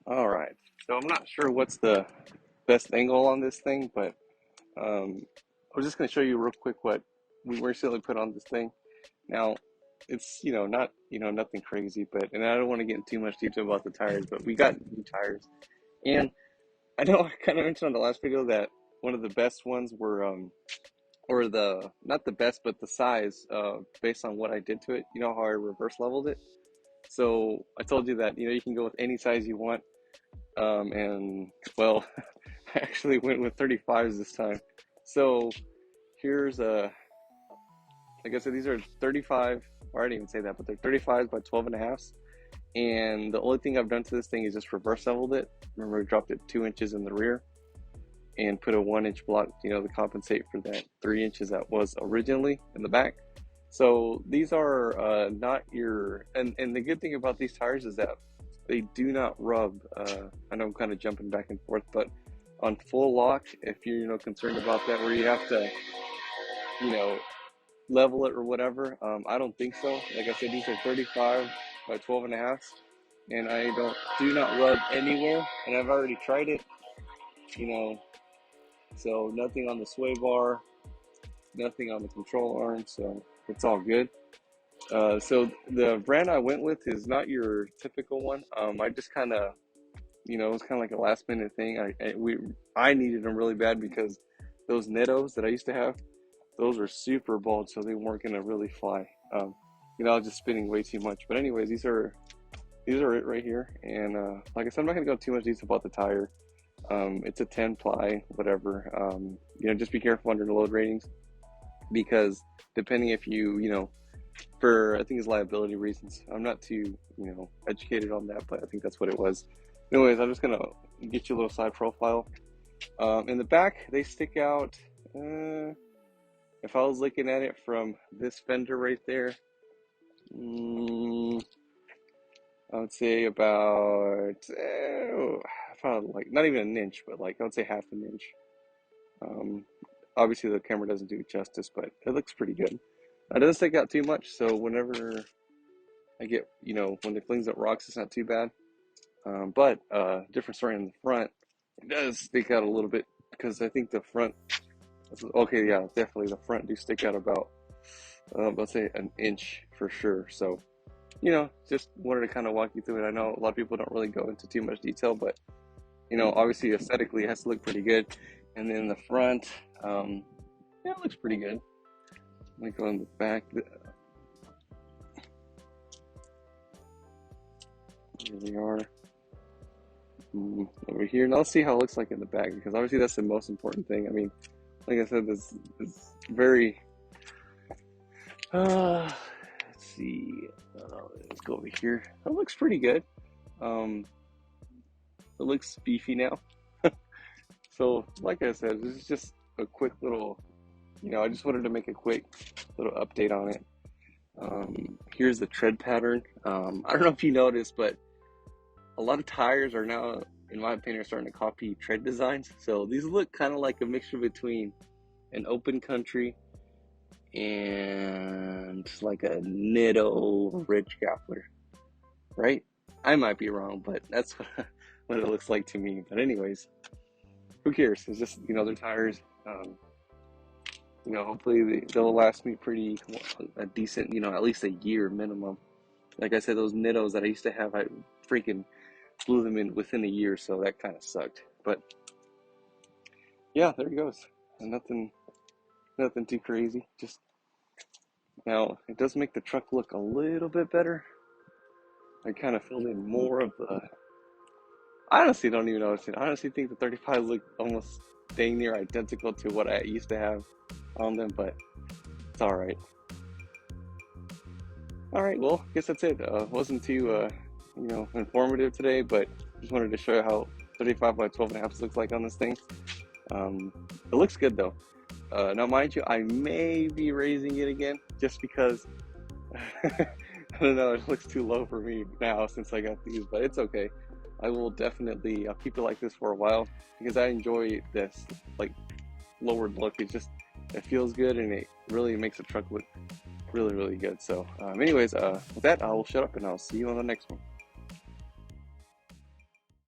All right. So I'm not sure what's the best angle on this thing, but I was just going to show you real quick what we recently put on this thing. Now, it's, not, nothing crazy, but, and I don't want to get into too much detail about the tires, but we got new tires. And I know I kind of mentioned on the last video that one of the best ones were, or not the best, but the size, based on what I did to it. You know how I reverse leveled it? So I told you that, you can go with any size you want. And well, I actually went with 35s this time. So here's like I said, these are 35, or I didn't even say that, but they're 35s by 12 and a halfs. And the only thing I've done to this thing is just reverse leveled it. Remember, I dropped it 2 inches in the rear and put a 1 inch block, to compensate for that 3 inches that was originally in the back. So these are not your, and the good thing about these tires is that they do not rub. I know I'm kind of jumping back and forth, but on full lock, if you're, concerned about that, where you have to, you know, level it or whatever, I don't think so. Like I said, these are 35 by 12 and a half, and I do not rub anywhere, and I've already tried it, you know, so nothing on the sway bar, nothing on the control arm, so it's all good. So the brand I went with is not your typical one. I just kind of, it was kind of like a last minute thing. I needed them really bad because those Nettos that I used to have, those were super bald, so they weren't gonna really fly. I was just spinning way too much. But anyways, these are it right here. And like I said, I'm not gonna go too much detail about the tire. It's a 10 ply, whatever. Just be careful under the load ratings because depending if for I think it's liability reasons. I'm not too educated on that, but I think that's what it was. Anyways, I'm just gonna get you a little side profile. In the back, they stick out. If I was looking at it from this fender right there, I would say about probably like not even an inch, but like I would say half an inch. Um, Obviously the camera doesn't do it justice, but it looks pretty good. It doesn't stick out too much, so whenever I get, when it flings up rocks, it's not too bad. But different story in the front, it does stick out a little bit because I think the front, okay, yeah, definitely the front do stick out about, let's say an inch for sure. So, just wanted to kind of walk you through it. I know a lot of people don't really go into too much detail, but, obviously aesthetically it has to look pretty good. And then the front, yeah, it looks pretty good. Let me go in the back. Here we are. Over here. Now let's see how it looks like in the back, because obviously that's the most important thing. I mean, like I said, this is very, let's see, let's go over here. That looks pretty good. It looks beefy now. So, like I said, this is just a quick little, I just wanted to make a quick little update on it. Here's the tread pattern. I don't know if you noticed, but a lot of tires are now, in my opinion, starting to copy tread designs. So these look kind of like a mixture between an open country and like a Nitto Ridge Grappler, right? I might be wrong, but that's what it looks like to me. But anyways, who cares? It's just, their tires. Hopefully they'll last me pretty a decent, at least a year minimum. Like I said, those Nittos that I used to have, I freaking blew them in within a year, so that kind of sucked. But yeah, there it goes. And nothing too crazy. Just now, it does make the truck look a little bit better. I kind of filled in more of the. I honestly don't even notice it. I honestly think the 35 look almost dang near identical to what I used to have on them, but it's all right. All right, well, I guess that's it. Wasn't too, informative today, but just wanted to show you how 35 by 12 and a half looks like on this thing. It looks good though. Now, mind you, I may be raising it again just because I don't know, it looks too low for me now since I got these, but it's okay. I'll keep it like this for a while because I enjoy this like lowered look. It feels good and it really makes the truck look really, really good. So anyways, with that, I'll shut up and I'll see you on the next one.